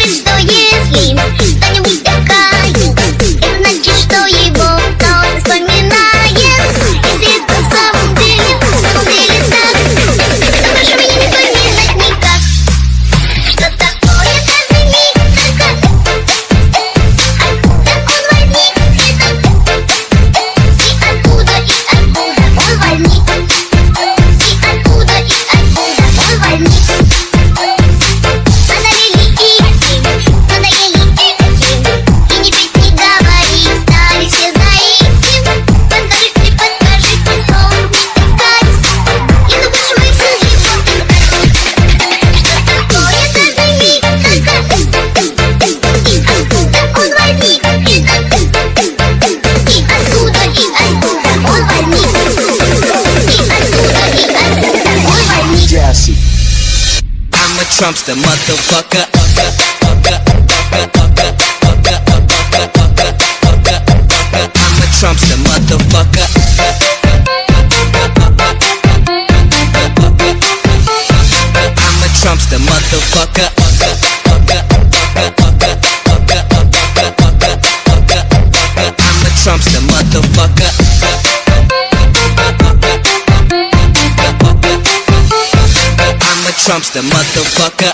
скажет, что если кто-нибудь такая, это значит, что его кто-то вспоминает. Если это в самом деле так, то прошу меня не вспоминать никак. Что такое каждый миг, откуда он возник, и откуда он возник, и откуда он возник. I'm a Trumpster, motherfucker. I'm a Trumpster, motherfucker. I'm a Trumpster, motherfucker. I'm a Trumpster, motherfucker. I'm a Trumpster, motherfucker.